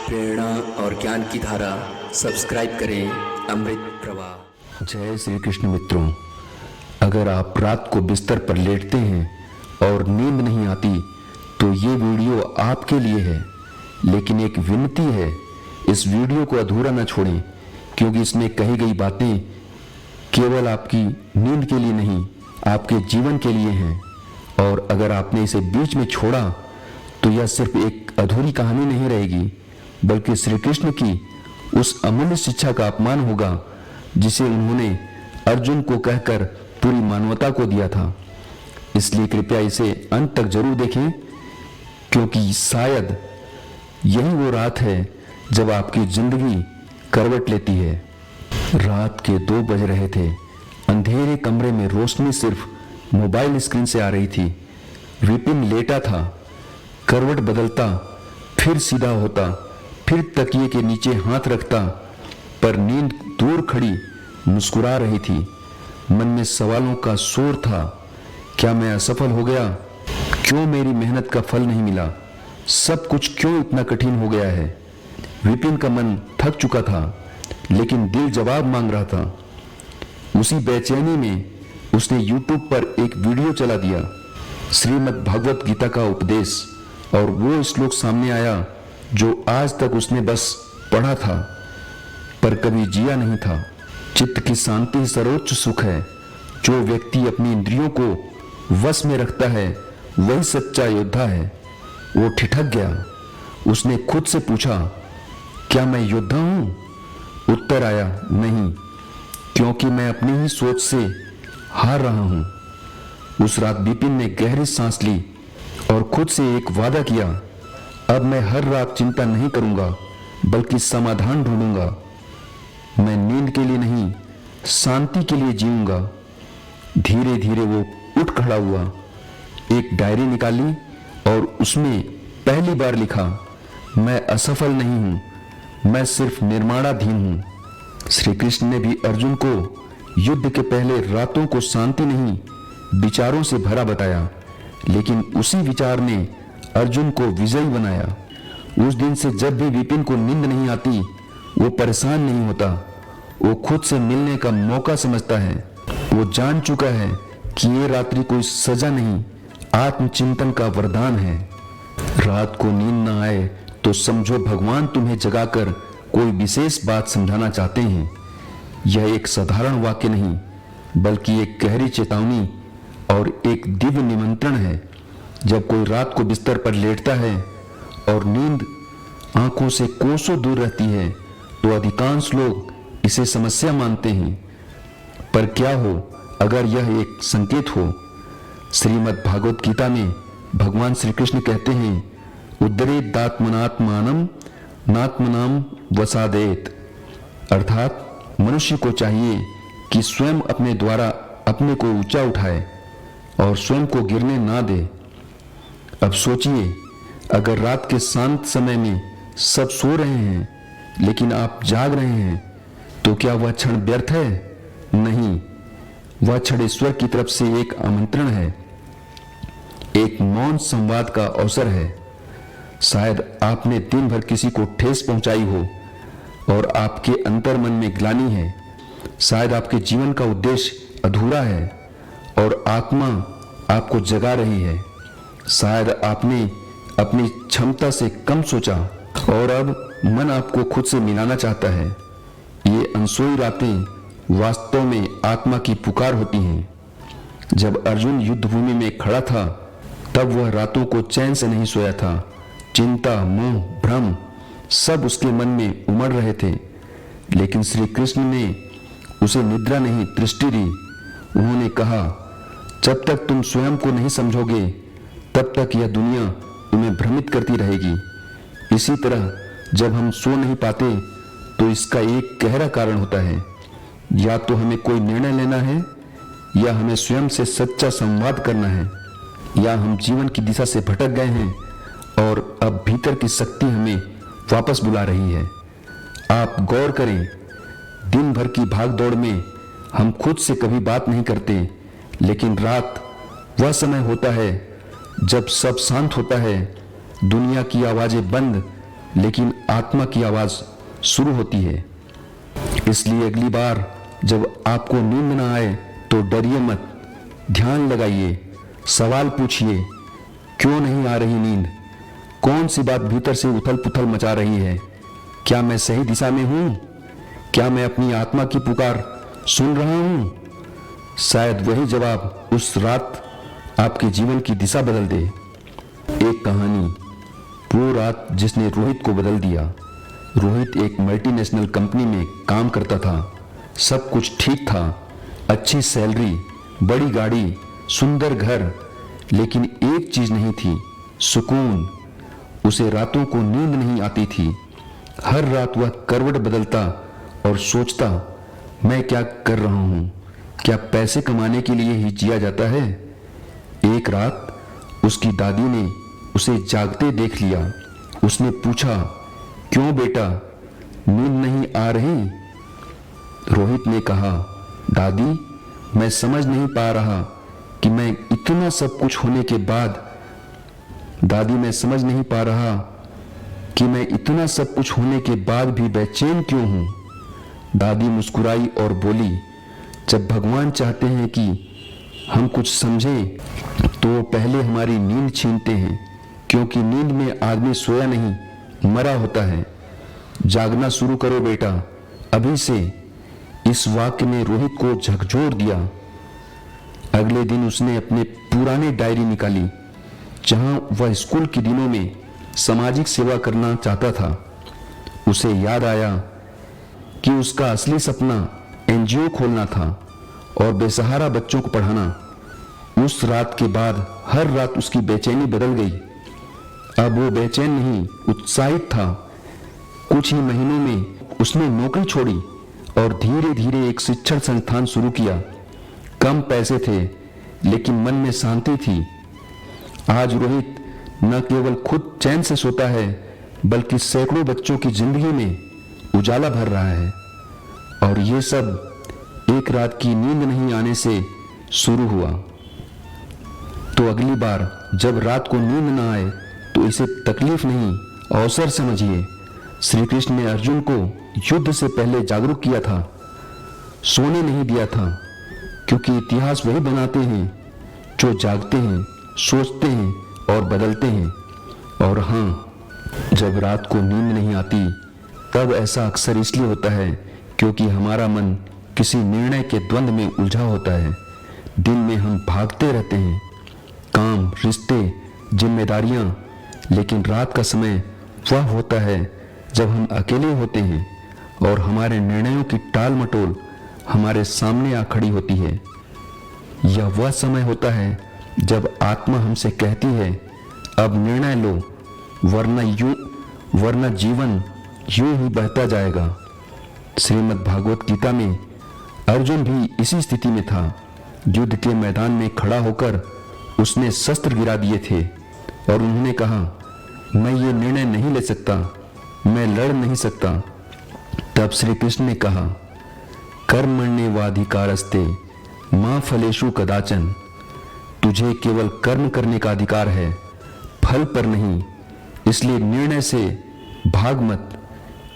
प्रेरणा और ज्ञान की धारा सब्सक्राइब करें अमृत प्रवाह। जय श्री कृष्ण मित्रों, अगर आप रात को बिस्तर पर लेटते हैं और नींद नहीं आती तो ये वीडियो आपके लिए है। लेकिन एक विनती है, इस वीडियो को अधूरा न छोड़ें, क्योंकि इसमें कही गई बातें केवल आपकी नींद के लिए नहीं, आपके जीवन के लिए हैं। और अगर आपने इसे बीच में छोड़ा तो यह सिर्फ एक अधूरी कहानी नहीं रहेगी, बल्कि श्री कृष्ण की उस अमूल्य शिक्षा का अपमान होगा जिसे उन्होंने अर्जुन को कहकर पूरी मानवता को दिया था। इसलिए कृपया इसे अंत तक जरूर देखें, क्योंकि शायद यही वो रात है जब आपकी जिंदगी करवट लेती है। रात के 2 बज रहे थे। अंधेरे कमरे में रोशनी सिर्फ मोबाइल स्क्रीन से आ रही थी। विपिन लेटा था, करवट बदलता, फिर सीधा होता, फिर तकिए के नीचे हाथ रखता, पर नींद दूर खड़ी मुस्कुरा रही थी। मन में सवालों का शोर था। क्या मैं असफल हो गया? क्यों मेरी मेहनत का फल नहीं मिला? सब कुछ क्यों इतना कठिन हो गया है? विपिन का मन थक चुका था, लेकिन दिल जवाब मांग रहा था। उसी बेचैनी में उसने YouTube पर एक वीडियो चला दिया, श्रीमद् भागवत गीता का उपदेश, और वो श्लोक सामने आया जो आज तक उसने बस पढ़ा था पर कभी जिया नहीं था। चित्त की शांति सर्वोच्च सुख है। जो व्यक्ति अपनी इंद्रियों को वश में रखता है वही सच्चा योद्धा है। वो ठिठक गया। उसने खुद से पूछा, क्या मैं योद्धा हूं? उत्तर आया, नहीं, क्योंकि मैं अपनी ही सोच से हार रहा हूं। उस रात विपिन ने गहरी सांस ली और खुद से एक वादा किया, अब मैं हर रात चिंता नहीं करूंगा, बल्कि समाधान ढूंढूंगा। मैं नींद के लिए नहीं, शांति के लिए जीऊंगा। धीरे धीरे वो उठ खड़ा हुआ, एक डायरी निकाली और उसमें पहली बार लिखा, मैं असफल नहीं हूं, मैं सिर्फ निर्माणाधीन हूं। श्री कृष्ण ने भी अर्जुन को युद्ध के पहले रातों को शांति नहीं, विचारों से भरा बताया, लेकिन उसी विचार ने अर्जुन को विजयी बनाया। उस दिन से जब भी विपिन को नींद नहीं आती, वो परेशान नहीं होता। वो खुद से मिलने का मौका समझता है। वो जान चुका है कि ये रात्रि कोई सजा नहीं, आत्मचिंतन का वरदान है। रात को नींद ना आए तो समझो भगवान तुम्हें जगाकर कोई विशेष बात समझाना चाहते हैं। यह एक साधारण वाक्य नहीं, बल्कि एक गहरी चेतावनी और एक दिव्य निमंत्रण है। जब कोई रात को बिस्तर पर लेटता है और नींद आंखों से कोसों दूर रहती है, तो अधिकांश लोग इसे समस्या मानते हैं। पर क्या हो अगर यह एक संकेत हो? श्रीमद् भागवत गीता में भगवान श्री कृष्ण कहते हैं, उद्धरेदात्मनात्मानम नात्मनाम वसादेत, अर्थात मनुष्य को चाहिए कि स्वयं अपने द्वारा अपने को ऊंचा उठाए और स्वयं को गिरने ना दे। अब सोचिए, अगर रात के शांत समय में सब सो रहे हैं लेकिन आप जाग रहे हैं, तो क्या वह क्षण व्यर्थ है? नहीं, वह क्षण ईश्वर की तरफ से एक आमंत्रण है, एक मौन संवाद का अवसर है। शायद आपने दिन भर किसी को ठेस पहुंचाई हो और आपके अंतर मन में ग्लानि है। शायद आपके जीवन का उद्देश्य अधूरा है और आत्मा आपको जगा रही है। शायद आपने अपनी क्षमता से कम सोचा और अब मन आपको खुद से मिलाना चाहता है। ये अनसोई रातें वास्तव में आत्मा की पुकार होती हैं। जब अर्जुन युद्ध भूमि में खड़ा था, तब वह रातों को चैन से नहीं सोया था। चिंता, मोह, भ्रम सब उसके मन में उमड़ रहे थे, लेकिन श्री कृष्ण ने उसे निद्रा नहीं, दृष्टि दी। उन्होंने कहा, जब तक तुम स्वयं को नहीं समझोगे, तब तक यह दुनिया तुम्हें भ्रमित करती रहेगी। इसी तरह जब हम सो नहीं पाते तो इसका एक गहरा कारण होता है। या तो हमें कोई निर्णय लेना है, या हमें स्वयं से सच्चा संवाद करना है, या हम जीवन की दिशा से भटक गए हैं और अब भीतर की शक्ति हमें वापस बुला रही है। आप गौर करें, दिन भर की भागदौड़ में हम खुद से कभी बात नहीं करते, लेकिन रात वह समय होता है जब सब शांत होता है, दुनिया की आवाजें बंद, लेकिन आत्मा की आवाज शुरू होती है। इसलिए अगली बार जब आपको नींद ना आए तो डरिए मत, ध्यान लगाइए, सवाल पूछिए, क्यों नहीं आ रही नींद? कौन सी बात भीतर से उथल पुथल मचा रही है? क्या मैं सही दिशा में हूं? क्या मैं अपनी आत्मा की पुकार सुन रहा हूं? शायद वही जवाब उस रात आपके जीवन की दिशा बदल दे। एक कहानी, वो रात जिसने रोहित को बदल दिया। रोहित एक मल्टीनेशनल कंपनी में काम करता था। सब कुछ ठीक था, अच्छी सैलरी, बड़ी गाड़ी, सुंदर घर, लेकिन एक चीज नहीं थी, सुकून। उसे रातों को नींद नहीं आती थी। हर रात वह करवट बदलता और सोचता, मैं क्या कर रहा हूं? क्या पैसे कमाने के लिए ही जिया जाता है? एक रात उसकी दादी ने उसे जागते देख लिया। उसने पूछा, क्यों बेटा, नींद नहीं आ रही? रोहित ने कहा, दादी, मैं समझ नहीं पा रहा कि मैं इतना सब कुछ होने के बाद मैं समझ नहीं पा रहा कि मैं इतना सब कुछ होने के बाद भी बेचैन क्यों हूं? दादी मुस्कुराई और बोली, जब भगवान चाहते हैं कि हम कुछ समझें तो वो पहले हमारी नींद छीनते हैं, क्योंकि नींद में आदमी सोया नहीं, मरा होता है। जागना शुरू करो बेटा, अभी से। इस वाक्य ने रोहित को झकझोर दिया। अगले दिन उसने अपने पुराने डायरी निकाली, जहां वह स्कूल के दिनों में सामाजिक सेवा करना चाहता था। उसे याद आया कि उसका असली सपना एनजीओ खोलना था और बेसहारा बच्चों को पढ़ाना। उस रात के बाद हर रात उसकी बेचैनी बदल गई। अब वो बेचैन नहीं, उत्साहित था। कुछ ही महीनों में उसने नौकरी छोड़ी और धीरे धीरे एक शिक्षण संस्थान शुरू किया। कम पैसे थे, लेकिन मन में शांति थी। आज रोहित न केवल खुद चैन से सोता है, बल्कि सैकड़ों बच्चों की जिंदगी में उजाला भर रहा है। और ये सब एक रात की नींद नहीं आने से शुरू हुआ। तो अगली बार जब रात को नींद न आए तो इसे तकलीफ नहीं, अवसर समझिए। श्री कृष्ण ने अर्जुन को युद्ध से पहले जागरूक किया था, सोने नहीं दिया था, क्योंकि इतिहास वही बनाते हैं जो जागते हैं, सोचते हैं और बदलते हैं। और हाँ, जब रात को नींद नहीं आती तब ऐसा अक्सर इसलिए होता है क्योंकि हमारा मन किसी निर्णय के द्वंद में उलझा होता है। दिन में हम भागते रहते हैं, काम, रिश्ते, जिम्मेदारियां, लेकिन रात का समय वह होता है जब हम अकेले होते हैं और हमारे निर्णयों की टाल मटोल हमारे सामने आ खड़ी होती है। यह वह समय होता है जब आत्मा हमसे कहती है, अब निर्णय लो, वरना जीवन यूं ही बहता जाएगा। श्रीमद् भागवत गीता में अर्जुन भी इसी स्थिति में था। युद्ध के मैदान में खड़ा होकर उसने शस्त्र गिरा दिए थे और उन्होंने कहा, मैं ये निर्णय नहीं ले सकता, मैं लड़ नहीं सकता। तब श्री कृष्ण ने कहा, कर्मण्येवाधिकारस्ते मा फलेषु कदाचन। तुझे केवल कर्म करने का अधिकार है, फल पर नहीं। इसलिए निर्णय से भाग मत,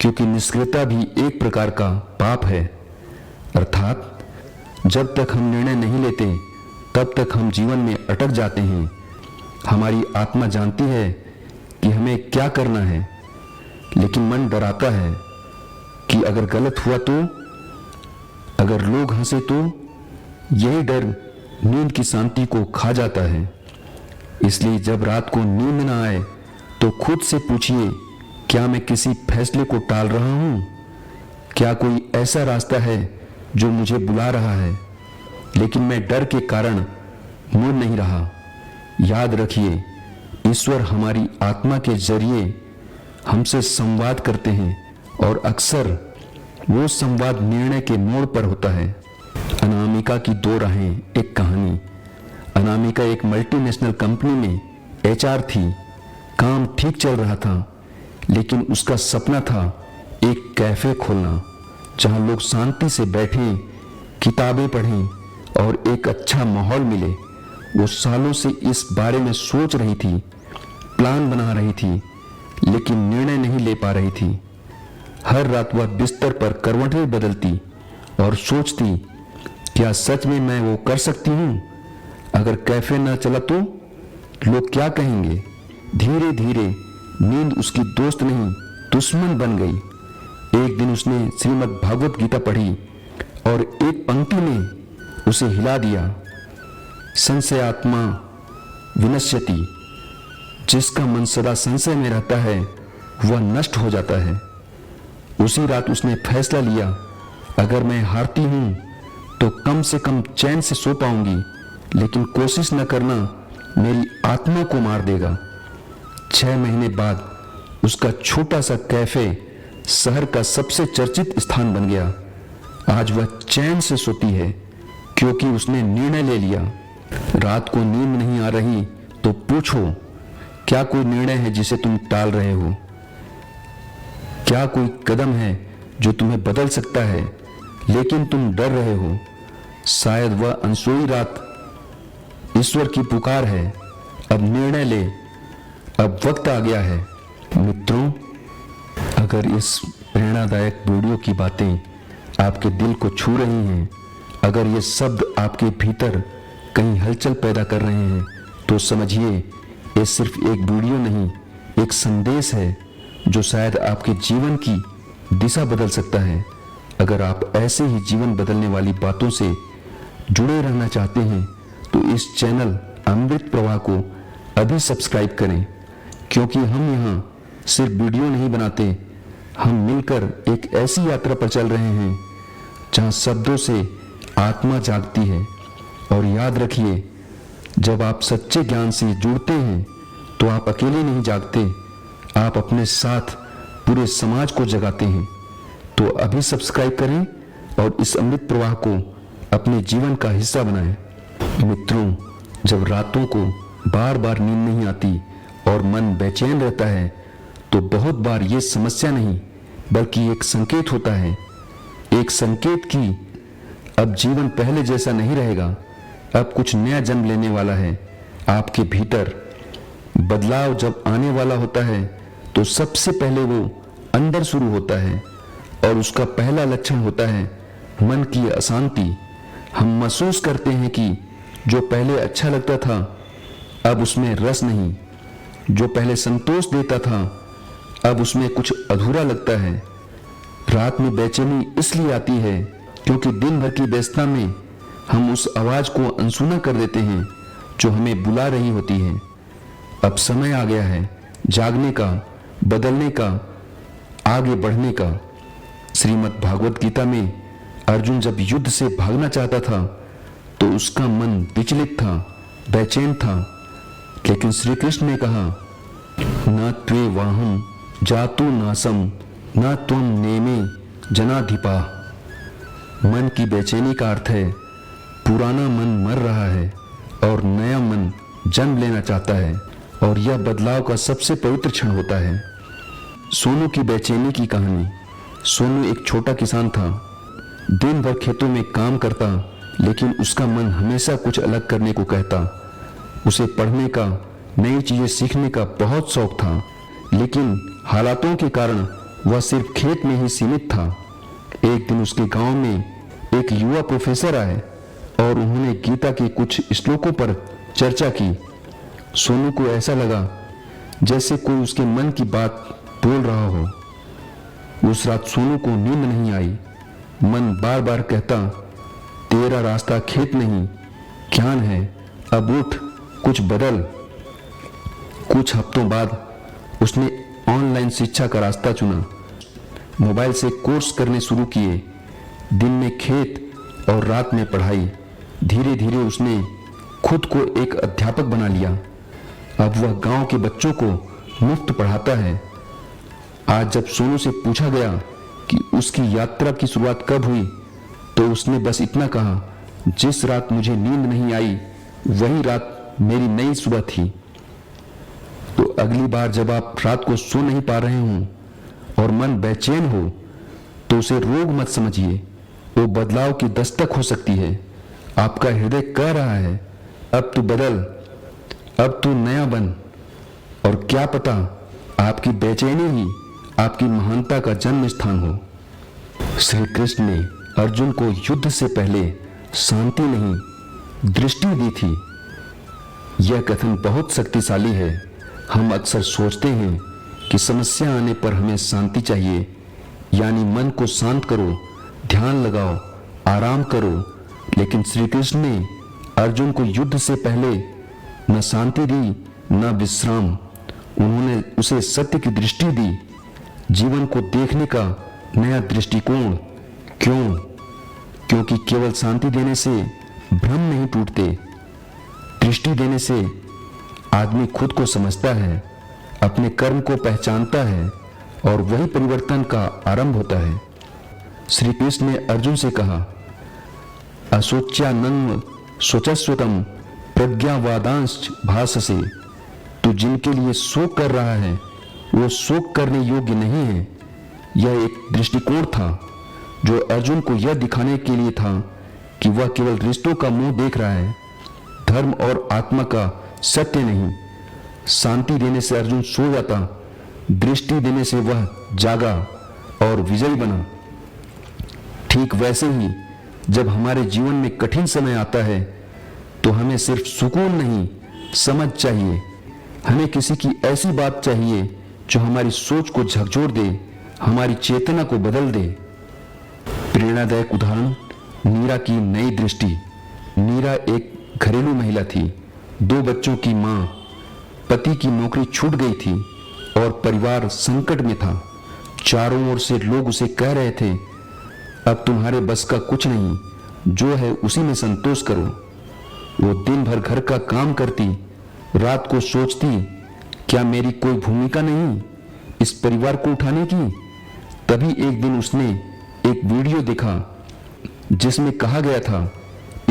क्योंकि निष्क्रियता भी एक प्रकार का पाप है। अर्थात जब तक हम निर्णय नहीं लेते तब तक हम जीवन में अटक जाते हैं। हमारी आत्मा जानती है कि हमें क्या करना है, लेकिन मन डराता है कि अगर गलत हुआ तो, अगर लोग हंसे तो। यही डर नींद की शांति को खा जाता है। इसलिए जब रात को नींद ना आए तो खुद से पूछिए, क्या मैं किसी फैसले को टाल रहा हूं? क्या कोई ऐसा रास्ता है जो मुझे बुला रहा है, लेकिन मैं डर के कारण मुड़ नहीं रहा? याद रखिए, ईश्वर हमारी आत्मा के जरिए हमसे संवाद करते हैं और अक्सर वो संवाद निर्णय के मोड़ पर होता है। अनामिका की दो राहें, एक कहानी। अनामिका एक मल्टीनेशनल कंपनी में एचआर थी। काम ठीक चल रहा था, लेकिन उसका सपना था एक कैफे खोलना, जहां लोग शांति से बैठें, किताबें पढ़ें और एक अच्छा माहौल मिले। वो सालों से इस बारे में सोच रही थी, प्लान बना रही थी, लेकिन निर्णय नहीं ले पा रही थी। हर रात वह बिस्तर पर करवटें बदलती और सोचती, क्या सच में मैं वो कर सकती हूँ? अगर कैफे न चला तो लोग क्या कहेंगे? धीरे धीरे नींद उसकी दोस्त नहीं दुश्मन बन गई। एक दिन उसने श्रीमद् भागवत गीता पढ़ी और एक पंक्ति ने उसे हिला दिया। संशयात्मा विनश्यति, जिसका मन सदा संशय में रहता है वह नष्ट हो जाता है। उसी रात उसने फैसला लिया, अगर मैं हारती हूं तो कम से कम चैन से सो पाऊंगी, लेकिन कोशिश न करना मेरी आत्मा को मार देगा। 6 महीने बाद उसका छोटा सा कैफे शहर का सबसे चर्चित स्थान बन गया। आज वह चैन से सोती है क्योंकि उसने निर्णय ले लिया। रात को नींद नहीं आ रही तो पूछो, क्या कोई निर्णय है जिसे तुम टाल रहे हो? क्या कोई कदम है जो तुम्हें बदल सकता है लेकिन तुम डर रहे हो? शायद वह अनसोई रात ईश्वर की पुकार है। अब निर्णय ले, अब वक्त आ गया है। मित्रों, अगर इस प्रेरणादायक वीडियो की बातें आपके दिल को छू रही हैं, अगर ये शब्द आपके भीतर कहीं हलचल पैदा कर रहे हैं, तो समझिए ये सिर्फ एक वीडियो नहीं, एक संदेश है जो शायद आपके जीवन की दिशा बदल सकता है। अगर आप ऐसे ही जीवन बदलने वाली बातों से जुड़े रहना चाहते हैं तो इस चैनल अमृत प्रवाह को अभी सब्सक्राइब करें, क्योंकि हम यहाँ सिर्फ वीडियो नहीं बनाते, हम मिलकर एक ऐसी यात्रा पर चल रहे हैं जहाँ शब्दों से आत्मा जागती है। और याद रखिए, जब आप सच्चे ज्ञान से जुड़ते हैं तो आप अकेले नहीं जागते, आप अपने साथ पूरे समाज को जगाते हैं। तो अभी सब्सक्राइब करें और इस अमृत प्रवाह को अपने जीवन का हिस्सा बनाएं। मित्रों, जब रातों को बार बार नींद नहीं आती और मन बेचैन रहता है तो बहुत बार ये समस्या नहीं बल्कि एक संकेत होता है। एक संकेत कि अब जीवन पहले जैसा नहीं रहेगा, अब कुछ नया जन्म लेने वाला है आपके भीतर। बदलाव जब आने वाला होता है तो सबसे पहले वो अंदर शुरू होता है और उसका पहला लक्षण होता है मन की अशांति। हम महसूस करते हैं कि जो पहले अच्छा लगता था अब उसमें रस नहीं, जो पहले संतोष देता था अब उसमें कुछ अधूरा लगता है। रात में बेचैनी इसलिए आती है क्योंकि दिन भर की व्यस्तता में हम उस आवाज को अनसुना कर देते हैं जो हमें बुला रही होती है। अब समय आ गया है जागने का, बदलने का, आगे बढ़ने का। श्रीमद् भागवत गीता में अर्जुन जब युद्ध से भागना चाहता था तो उसका मन विचलित था, बेचैन था, लेकिन श्री कृष्ण ने कहा, न त्वे वाहम जातु नासम न त्वम नेमे जनाधिपा। मन की बेचैनी का अर्थ है पुराना मन मर रहा है और नया मन जन्म लेना चाहता है, और यह बदलाव का सबसे पवित्र क्षण होता है। सोनू की बेचैनी की कहानी। सोनू एक छोटा किसान था, दिन भर खेतों में काम करता, लेकिन उसका मन हमेशा कुछ अलग करने को कहता। उसे पढ़ने का, नई चीजें सीखने का बहुत शौक था, लेकिन हालातों के कारण वह सिर्फ खेत में ही सीमित था। एक दिन उसके गांव में एक युवा प्रोफेसर आए और उन्होंने गीता के कुछ श्लोकों पर चर्चा की। सोनू को ऐसा लगा जैसे कोई उसके मन की बात बोल रहा हो। उस रात सोनू को नींद नहीं आई। मन बार बार कहता, तेरा रास्ता खेत नहीं ज्ञान है, अब उठ, कुछ बदल। कुछ हफ्तों बाद उसने ऑनलाइन शिक्षा का रास्ता चुना। मोबाइल से कोर्स करने शुरू किए, दिन में खेत और रात में पढ़ाई। धीरे धीरे उसने खुद को एक अध्यापक बना लिया। अब वह गांव के बच्चों को मुफ्त पढ़ाता है। आज जब सोनू से पूछा गया कि उसकी यात्रा की शुरुआत कब हुई तो उसने बस इतना कहा, जिस रात मुझे नींद नहीं आई वही रात मेरी नई सुबह थी। तो अगली बार जब आप रात को सो नहीं पा रहे हो और मन बेचैन हो तो उसे रोग मत समझिए, वो बदलाव की दस्तक हो सकती है। आपका हृदय कह रहा है, अब तू बदल, अब तू नया बन। और क्या पता आपकी बेचैनी ही आपकी महानता का जन्म स्थान हो। श्री कृष्ण ने अर्जुन को युद्ध से पहले शांति नहीं दृष्टि दी थी। यह कथन बहुत शक्तिशाली है। हम अक्सर सोचते हैं कि समस्या आने पर हमें शांति चाहिए, यानी मन को शांत करो, ध्यान लगाओ, आराम करो। लेकिन श्री कृष्ण ने अर्जुन को युद्ध से पहले न शांति दी न विश्राम। उन्होंने उसे सत्य की दृष्टि दी, जीवन को देखने का नया दृष्टिकोण। क्यों? क्योंकि केवल शांति देने से भ्रम नहीं टूटते। दृष्टि देने से आदमी खुद को समझता है, अपने कर्म को पहचानता है और वही परिवर्तन का आरंभ होता है। श्री कृष्ण ने अर्जुन से कहा, अशोच्यानन्व शोचस्वतम प्रज्ञावादांश भाससे। तू जिनके लिए शोक कर रहा है वो शोक करने योग्य नहीं है। यह एक दृष्टिकोण था जो अर्जुन को यह दिखाने के लिए था कि वह केवल रिश्तों का मुंह देख रहा है, धर्म और आत्मा का सत्य नहीं। शांति देने से अर्जुन सो जाता, दृष्टि देने से वह जागा और विजयी बना। ठीक वैसे ही जब हमारे जीवन में कठिन समय आता है तो हमें सिर्फ सुकून नहीं, समझ चाहिए। हमें किसी की ऐसी बात चाहिए जो हमारी सोच को झकझोर दे, हमारी चेतना को बदल दे। प्रेरणादायक उदाहरण नीरा की नई दृष्टि। नीरा एक घरेलू महिला थी, 2 बच्चों की मां। पति की नौकरी छूट गई थी और परिवार संकट में था। चारों ओर से लोग उसे कह रहे थे, अब तुम्हारे बस का कुछ नहीं, जो है उसी में संतोष करो। वो दिन भर घर का काम करती, रात को सोचती, क्या मेरी कोई भूमिका नहीं इस परिवार को उठाने की। तभी एक दिन उसने एक वीडियो देखा जिसमें कहा गया था,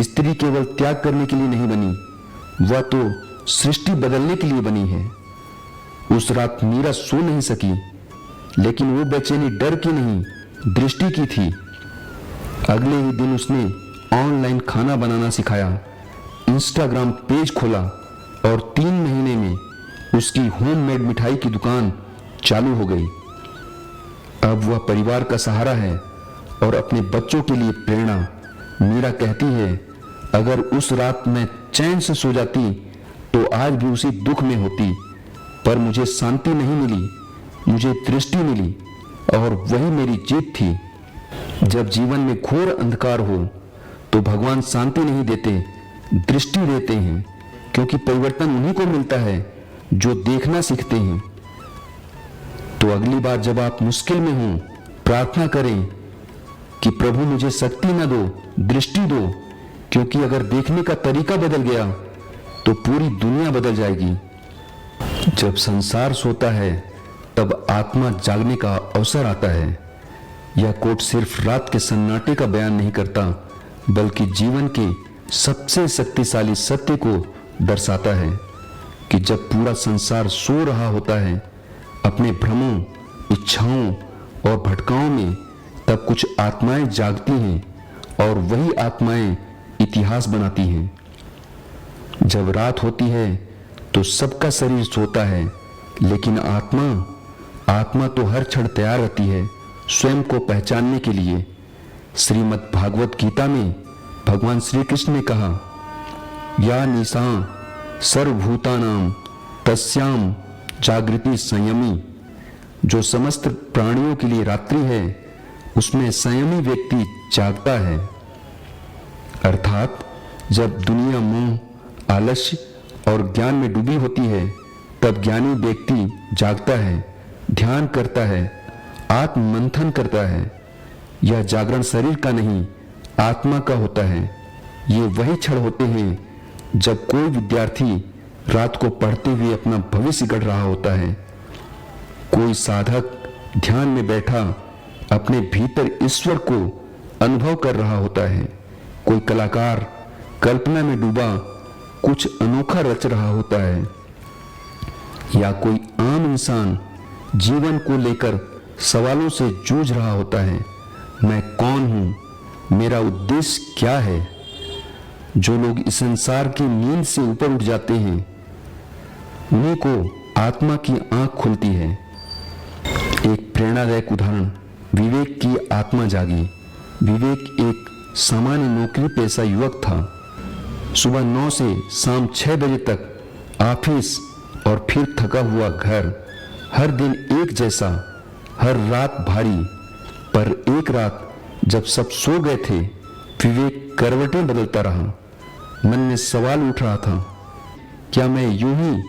स्त्री केवल त्याग करने के लिए नहीं बनी, वह तो सृष्टि बदलने के लिए बनी है। उस रात मीरा सो नहीं सकी, लेकिन वो बेचैनी डर की नहीं, दृष्टि की थी। अगले ही दिन उसने ऑनलाइन खाना बनाना सिखाया, इंस्टाग्राम पेज खोला और 3 महीने में उसकी होममेड मिठाई की दुकान चालू हो गई। अब वह परिवार का सहारा है और अपने बच्चों के लिए प्रेरणा। मीरा कहती है, अगर उस रात मैं चैन से सो जाती तो आज भी उसी दुख में होती, पर मुझे शांति नहीं मिली, मुझे दृष्टि मिली और वही मेरी जीत थी। जब जीवन में घोर अंधकार हो तो भगवान शांति नहीं देते, दृष्टि देते हैं, क्योंकि परिवर्तन उन्हीं को मिलता है जो देखना सीखते हैं। तो अगली बार जब आप मुश्किल में हो, प्रार्थना करें कि प्रभु मुझे शक्ति न दो, दृष्टि दो, क्योंकि अगर देखने का तरीका बदल गया तो पूरी दुनिया बदल जाएगी। जब संसार सोता है तब आत्मा जागने का अवसर आता है। यह कोट सिर्फ रात के सन्नाटे का बयान नहीं करता, बल्कि जीवन के सबसे शक्तिशाली सत्य को दर्शाता है कि जब पूरा संसार सो रहा होता है अपने भ्रमों, इच्छाओं और भटकाओं में, तब कुछ आत्माएं जागती हैं और वही आत्माएं इतिहास बनाती हैं। जब रात होती है तो सबका शरीर सोता है, लेकिन आत्मा तो हर क्षण तैयार रहती है स्वयं को पहचानने के लिए। श्रीमद् भागवत गीता में भगवान श्री कृष्ण ने कहा, या निशा सर्वभूतानां तस्याम जागृति संयमी। जो समस्त प्राणियों के लिए रात्रि है उसमें संयमी व्यक्ति जागता है। अर्थात जब दुनिया मोह, आलस्य और ज्ञान में डूबी होती है तब ज्ञानी व्यक्ति जागता है, ध्यान करता है, आत्म मंथन करता है। यह जागरण शरीर का नहीं, आत्मा का होता है। ये वही क्षण होते हैं जब कोई विद्यार्थी रात को पढ़ते हुए अपना भविष्य गढ़ रहा होता है, कोई साधक ध्यान में बैठा अपने भीतर ईश्वर को अनुभव कर रहा होता है, कोई कलाकार कल्पना में डूबा कुछ अनोखा रच रहा होता है, या कोई आम इंसान जीवन को लेकर सवालों से जूझ रहा होता है। मैं कौन हूं, मेरा उद्देश्य क्या है। जो लोग इस संसार की नींद से ऊपर उठ जाते हैं उन्हीं को आत्मा की आंख खुलती है। एक प्रेरणादायक उदाहरण, विवेक की आत्मा जागी। विवेक एक सामान्य नौकरी पेशा युवक था। सुबह 9 से शाम 6 बजे तक ऑफिस और फिर थका हुआ घर, हर दिन एक जैसा, हर रात भारी। पर एक रात जब सब सो गए थे, विवेक करवटें बदलता रहा। मन में सवाल उठ रहा था, क्या मैं यूं ही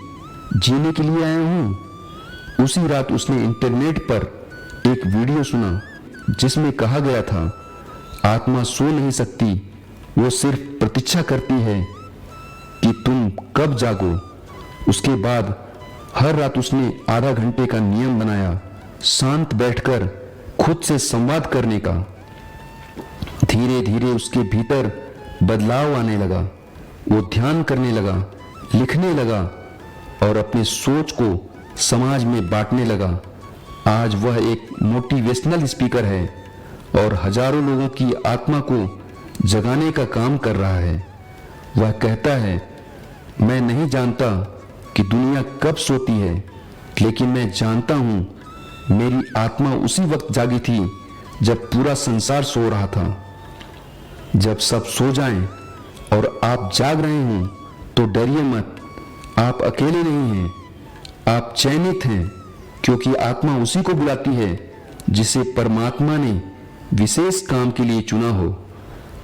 जीने के लिए आया हूं? उसी रात उसने इंटरनेट पर एक वीडियो सुना जिसमें कहा गया था, आत्मा सो नहीं सकती, वो सिर्फ प्रतीक्षा करती है कि तुम कब जागो। उसके बाद हर रात उसने आधा घंटे का नियम बनाया, शांत बैठकर खुद से संवाद करने का। धीरे धीरे उसके भीतर बदलाव आने लगा। वो ध्यान करने लगा, लिखने लगा और अपने सोच को समाज में बांटने लगा। आज वह एक मोटिवेशनल स्पीकर है और हजारों लोगों की आत्मा को जगाने का काम कर रहा है। वह कहता है, मैं नहीं जानता कि दुनिया कब सोती है, लेकिन मैं जानता हूं मेरी आत्मा उसी वक्त जागी थी जब पूरा संसार सो रहा था। जब सब सो जाएं और आप जाग रहे हों तो डरिए मत, आप अकेले नहीं हैं, आप चयनित हैं, क्योंकि आत्मा उसी को बुलाती है जिसे परमात्मा ने विशेष काम के लिए चुना हो।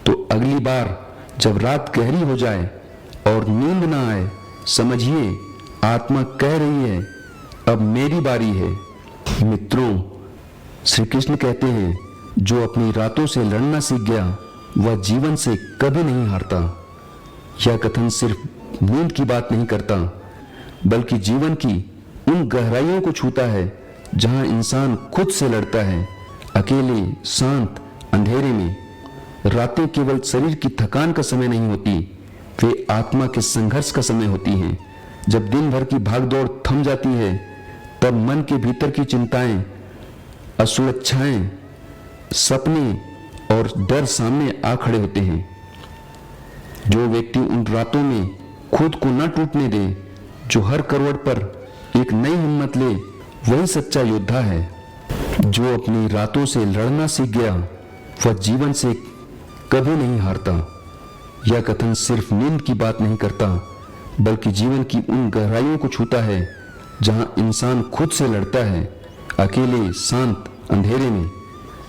तो अगली बार जब रात गहरी हो जाए और नींद ना आए, समझिए आत्मा कह रही है, अब मेरी बारी है। मित्रों, श्री कृष्ण कहते हैं, जो अपनी रातों से लड़ना सीख गया वह जीवन से कभी नहीं हारता। यह कथन सिर्फ नींद की बात नहीं करता, बल्कि जीवन की उन गहराइयों को छूता है जहां इंसान खुद से लड़ता है, अकेले, शांत, अंधेरे में। रातें केवल शरीर की थकान का समय नहीं होती, वे आत्मा के संघर्ष का समय होती हैं। जब दिन भर की भागदौड़ थम जाती है, तब मन के भीतर की चिंताएं, असुरक्षाएं, सपने और डर सामने आ खड़े होते हैं। जो व्यक्ति उन रातों में खुद को न टूटने दे, जो हर करवट पर एक नई हिम्मत ले, वही सच्चा योद्धा है। जो अपनी रातों से लड़ना सीख गया वह जीवन से कभी नहीं हारता। यह कथन सिर्फ नींद की बात नहीं करता, बल्कि जीवन की उन गहराइयों को छूता है जहां इंसान खुद से लड़ता है, अकेले, शांत, अंधेरे में।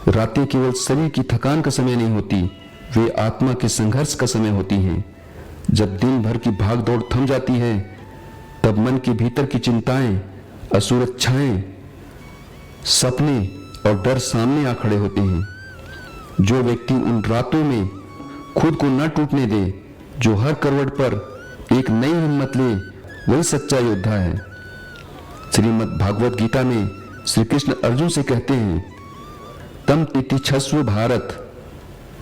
रातें केवल शरीर की थकान का समय नहीं होती, वे आत्मा के संघर्ष का समय होती हैं। जब दिन भर की भागदौड़ थम जाती है, तब मन के भीतर की चिंताएं, असुरक्षाएं, सपने और डर सामने आ खड़े होते हैं। जो व्यक्ति उन रातों में खुद को न टूटने दे, जो हर करवट पर एक नई हिम्मत ले, वही सच्चा योद्धा है। श्रीमद् भागवत गीता में श्री कृष्ण अर्जुन से कहते हैं, तम तितिक्षस्व भारत,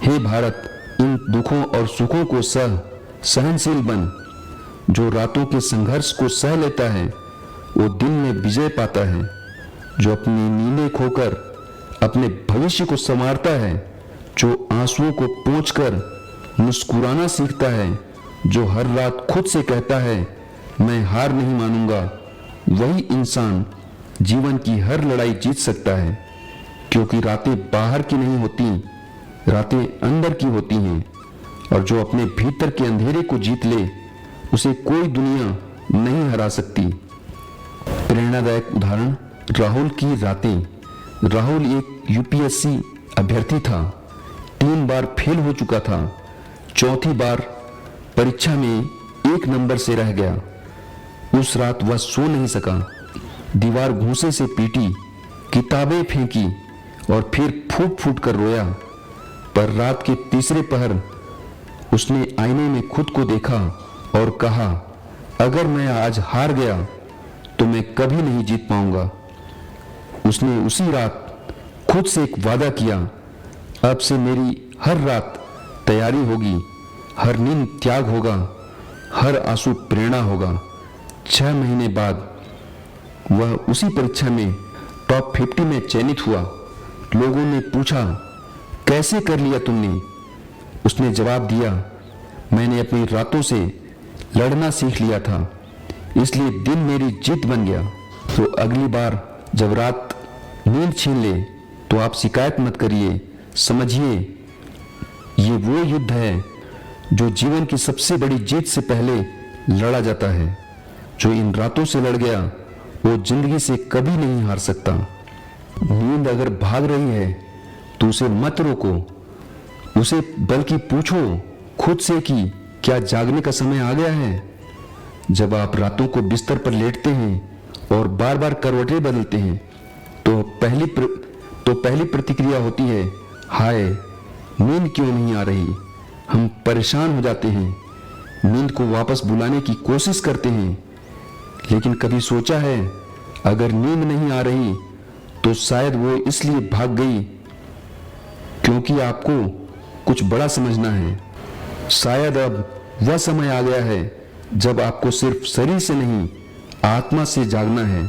हे भारत, इन दुखों और सुखों को सहनशील बन। जो रातों के संघर्ष को सह लेता है, वो दिन में विजय पाता है। जो अपनी नींदें खोकर अपने भविष्य को संवारता है, जो आंसुओं को पोंछकर मुस्कुराना सीखता है, जो हर रात खुद से कहता है, मैं हार नहीं मानूंगा, वही इंसान जीवन की हर लड़ाई जीत सकता है। क्योंकि रातें बाहर की नहीं होती, रातें अंदर की होती हैं। और जो अपने भीतर के अंधेरे को जीत ले, उसे कोई दुनिया नहीं हरा सकती। प्रेरणादायक उदाहरण, राहुल की रातें। राहुल एक यूपीएससी अभ्यर्थी था, 3 बार फेल हो चुका था। चौथी बार परीक्षा में 1 नंबर से रह गया। उस रात वह सो नहीं सका, दीवार घूंसे से पीटी, किताबें फेंकी और फिर फूट फूट कर रोया। पर रात के तीसरे पहर उसने आईने में खुद को देखा और कहा, अगर मैं आज हार गया तो मैं कभी नहीं जीत पाऊंगा। उसने उसी रात खुद से एक वादा किया, अब से मेरी हर रात तैयारी होगी, हर नींद त्याग होगा, हर आंसू प्रेरणा होगा। 6 महीने बाद वह उसी परीक्षा में टॉप 50 में चयनित हुआ। लोगों ने पूछा, कैसे कर लिया तुमने? उसने जवाब दिया, मैंने अपनी रातों से लड़ना सीख लिया था। इसलिए दिन मेरी जीत बन गया। तो अगली बार जब रात नींद छीन ले तो आप शिकायत मत करिए। समझिए, ये वो युद्ध है जो जीवन की सबसे बड़ी जीत से पहले लड़ा जाता है। जो इन रातों से लड़ गया वो जिंदगी से कभी नहीं हार सकता। नींद अगर भाग रही है तो उसे मत रोको, उसे बल्कि पूछो खुद से कि क्या जागने का समय आ गया है। जब आप रातों को बिस्तर पर लेटते हैं और बार बार करवटें बदलते हैं तो पहली प्रतिक्रिया होती है, हाय नींद क्यों नहीं आ रही। हम परेशान हो जाते हैं, नींद को वापस बुलाने की कोशिश करते हैं। लेकिन कभी सोचा है, अगर नींद नहीं आ रही तो शायद वो इसलिए भाग गई क्योंकि आपको कुछ बड़ा समझना है। शायद अब वह समय आ गया है जब आपको सिर्फ शरीर से नहीं आत्मा से जागना है।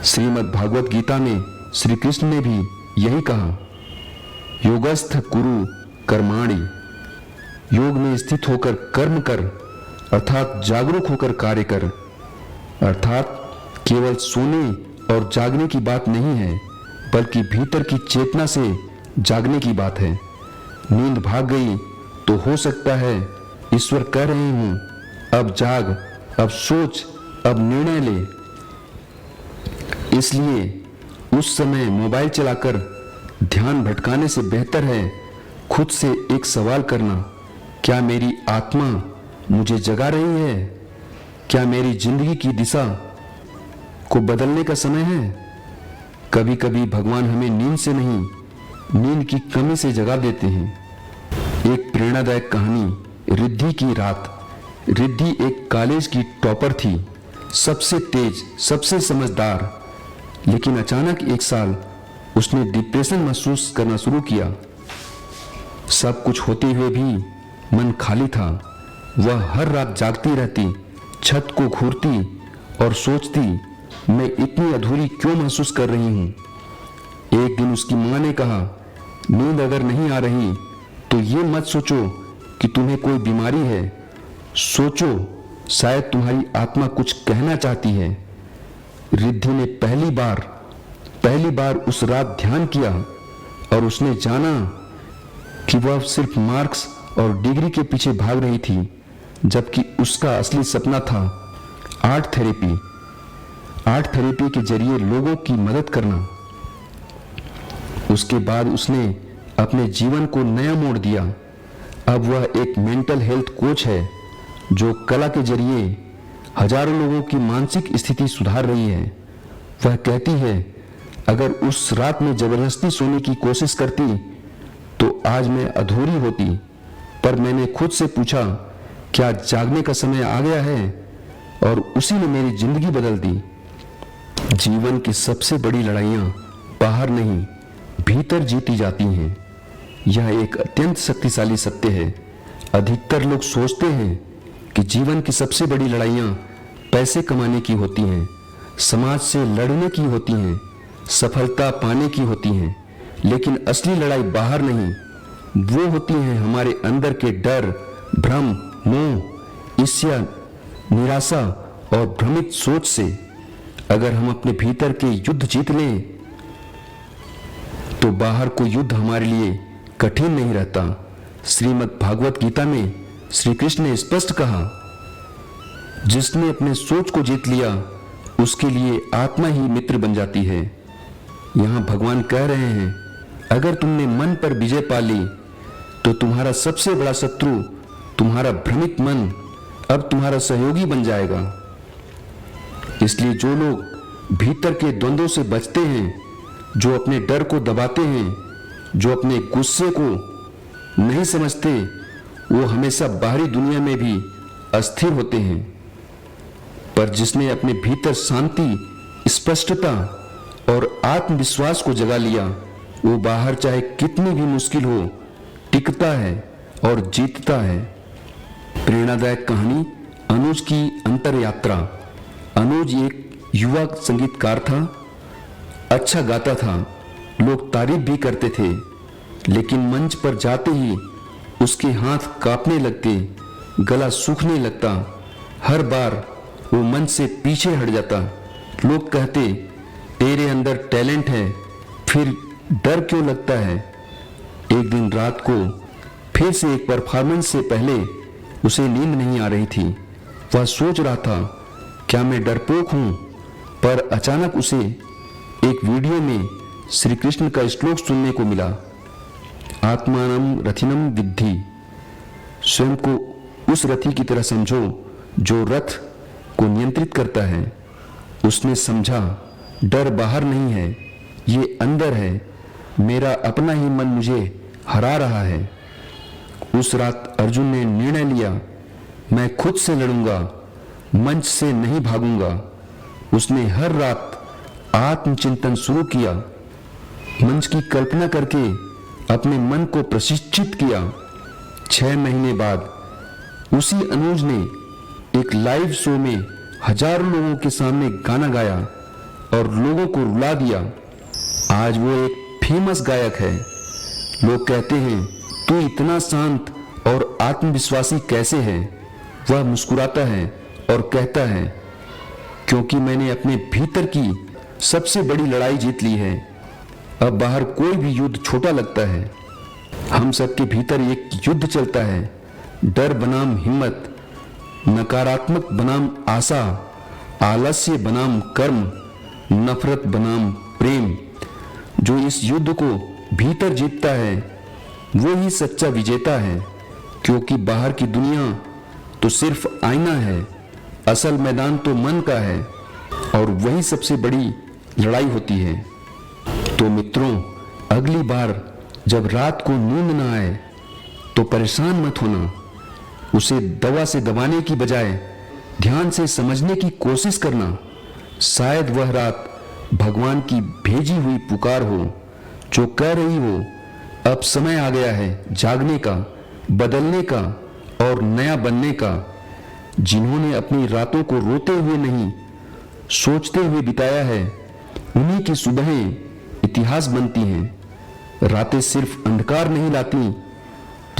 श्रीमद् भागवत गीता में श्री कृष्ण ने भी यही कहा, योगस्थ कुरु कर्माणि। योग में स्थित होकर कर्म कर, अर्थात जागरूक होकर कार्य कर। अर्थात केवल सोने और जागने की बात नहीं है, बल्कि भीतर की चेतना से जागने की बात है। नींद भाग गई तो हो सकता है ईश्वर कह रहे हूं, अब जाग, अब सोच, अब निर्णय ले। इसलिए उस समय मोबाइल चलाकर ध्यान भटकाने से बेहतर है खुद से एक सवाल करना, क्या मेरी आत्मा मुझे जगा रही है? क्या मेरी जिंदगी की दिशा को बदलने का समय है? कभी कभी भगवान हमें नींद से नहीं, नींद की कमी से जगा देते हैं। एक प्रेरणादायक कहानी, रिद्धि की रात। रिद्धि एक कॉलेज की टॉपर थी, सबसे तेज, सबसे समझदार। लेकिन अचानक एक साल उसने डिप्रेशन महसूस करना शुरू किया। सब कुछ होते हुए भी मन खाली था। वह हर रात जागती रहती, छत को घूरती और सोचती, मैं इतनी अधूरी क्यों महसूस कर रही हूं। एक दिन उसकी मां ने कहा, नींद अगर नहीं आ रही तो ये मत सोचो कि तुम्हें कोई बीमारी है, सोचो शायद तुम्हारी आत्मा कुछ कहना चाहती है। रिद्धि ने पहली बार उस रात ध्यान किया और उसने जाना कि वह सिर्फ मार्क्स और डिग्री के पीछे भाग रही थी, जबकि उसका असली सपना था आर्ट थेरेपी। आर्ट थेरेपी के जरिए लोगों की मदद करना। उसके बाद उसने अपने जीवन को नया मोड़ दिया। अब वह एक मेंटल हेल्थ कोच है जो कला के जरिए हजारों लोगों की मानसिक स्थिति सुधार रही है। वह कहती है, अगर उस रात में जबरदस्ती सोने की कोशिश करती तो आज मैं अधूरी होती, पर मैंने खुद से पूछा, क्या जागने का समय आ गया है, और उसी ने मेरी जिंदगी बदल दी। जीवन की सबसे बड़ी लड़ाइयां बाहर नहीं, भीतर जीती जाती हैं। यह एक अत्यंत शक्तिशाली सत्य है। अधिकतर लोग सोचते हैं कि जीवन की सबसे बड़ी लड़ाइयां पैसे कमाने की होती हैं, समाज से लड़ने की होती हैं, सफलता पाने की होती हैं। लेकिन असली लड़ाई बाहर नहीं, वो होती हैं हमारे अंदर के डर, भ्रम, मोह, ईर्ष्या, निराशा और भ्रमित सोच से। अगर हम अपने भीतर के युद्ध जीत लें तो बाहर कोई युद्ध हमारे लिए कठिन नहीं रहता। श्रीमद् भागवत गीता में श्री कृष्ण ने स्पष्ट कहा, जिसने अपने सोच को जीत लिया उसके लिए आत्मा ही मित्र बन जाती है। यहां भगवान कह रहे हैं, अगर तुमने मन पर विजय पा ली तो तुम्हारा सबसे बड़ा शत्रु, तुम्हारा भ्रमित मन, अब तुम्हारा सहयोगी बन जाएगा। इसलिए जो लोग भीतर के द्वंद्वों से बचते हैं, जो अपने डर को दबाते हैं, जो अपने गुस्से को नहीं समझते, वो हमेशा बाहरी दुनिया में भी अस्थिर होते हैं। पर जिसने अपने भीतर शांति, स्पष्टता और आत्मविश्वास को जगा लिया, वो बाहर चाहे कितनी भी मुश्किल हो टिकता है और जीतता है। प्रेरणादायक कहानी, अनुज की अंतर यात्रा। अनुज एक युवा संगीतकार था, अच्छा गाता था, लोग तारीफ भी करते थे, लेकिन मंच पर जाते ही उसके हाथ कांपने लगते, गला सूखने लगता। हर बार वो मंच से पीछे हट जाता। लोग कहते, तेरे अंदर टैलेंट है, फिर डर क्यों लगता है। एक दिन रात को फिर से एक परफॉर्मेंस से पहले उसे नींद नहीं आ रही थी। वह सोच रहा था, क्या मैं डरपोक हूं? पर अचानक उसे एक वीडियो में श्री कृष्ण का श्लोक सुनने को मिला, आत्मानम रथिनम विद्धि। स्वयं को उस रथी की तरह समझो जो रथ को नियंत्रित करता है। उसने समझा, डर बाहर नहीं है, ये अंदर है। मेरा अपना ही मन मुझे हरा रहा है। उस रात अर्जुन ने निर्णय लिया, मैं खुद से लड़ूंगा, मंच से नहीं भागूंगा। उसने हर रात आत्मचिंतन शुरू किया, मंच की कल्पना करके अपने मन को प्रशिक्षित किया। 6 महीने बाद उसी अनुज ने एक लाइव शो में हजारों लोगों के सामने गाना गाया और लोगों को रुला दिया। आज वो एक फेमस गायक है। लोग कहते हैं, तू इतना शांत और आत्मविश्वासी कैसे है? वह मुस्कुराता है और कहता है, क्योंकि मैंने अपने भीतर की सबसे बड़ी लड़ाई जीत ली है। अब बाहर कोई भी युद्ध छोटा लगता है। हम सबके भीतर एक युद्ध चलता है, डर बनाम हिम्मत, नकारात्मक बनाम आशा, आलस्य बनाम कर्म, नफरत बनाम प्रेम। जो इस युद्ध को भीतर जीतता है वो ही सच्चा विजेता है, क्योंकि बाहर की दुनिया तो सिर्फ आईना है, असल मैदान तो मन का है और वही सबसे बड़ी लड़ाई होती है। तो मित्रों, अगली बार जब रात को नींद ना आए तो परेशान मत होना। उसे दवा से दबाने की बजाय ध्यान से समझने की कोशिश करना। शायद वह रात भगवान की भेजी हुई पुकार हो, जो कह रही हो, अब समय आ गया है जागने का, बदलने का और नया बनने का। जिन्होंने अपनी रातों को रोते हुए नहीं, सोचते हुए बिताया है, उन्हीं की सुबहें इतिहास बनती हैं। रातें सिर्फ अंधकार नहीं लाती,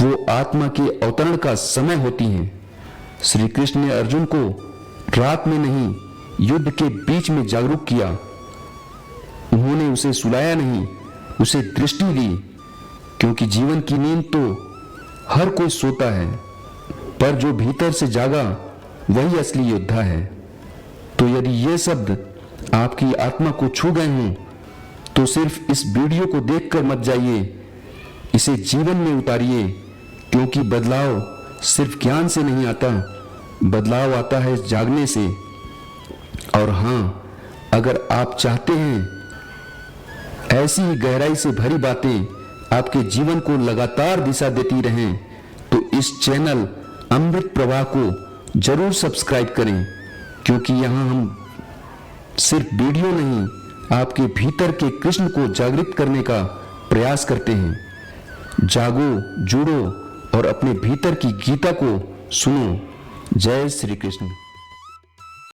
वो आत्मा के अवतरण का समय होती हैं। श्री कृष्ण ने अर्जुन को रात में नहीं, युद्ध के बीच में जागरूक किया। उन्होंने उसे सुलाया नहीं, उसे दृष्टि दी, क्योंकि जीवन की नींद तो हर कोई सोता है, पर जो भीतर से जागा वही असली योद्धा है। तो यदि ये शब्द आपकी आत्मा को छू गए हों तो सिर्फ इस वीडियो को देखकर मत जाइए, इसे जीवन में उतारिए, क्योंकि बदलाव सिर्फ ज्ञान से नहीं आता, बदलाव आता है जागने से। और हाँ, अगर आप चाहते हैं ऐसी ही गहराई से भरी बातें आपके जीवन को लगातार दिशा देती रहें, तो इस चैनल अमृत प्रवाह को जरूर सब्सक्राइब करें, क्योंकि यहाँ हम सिर्फ वीडियो नहीं, आपके भीतर के कृष्ण को जागृत करने का प्रयास करते हैं। जागो, जुड़ो और अपने भीतर की गीता को सुनो। जय श्री कृष्ण।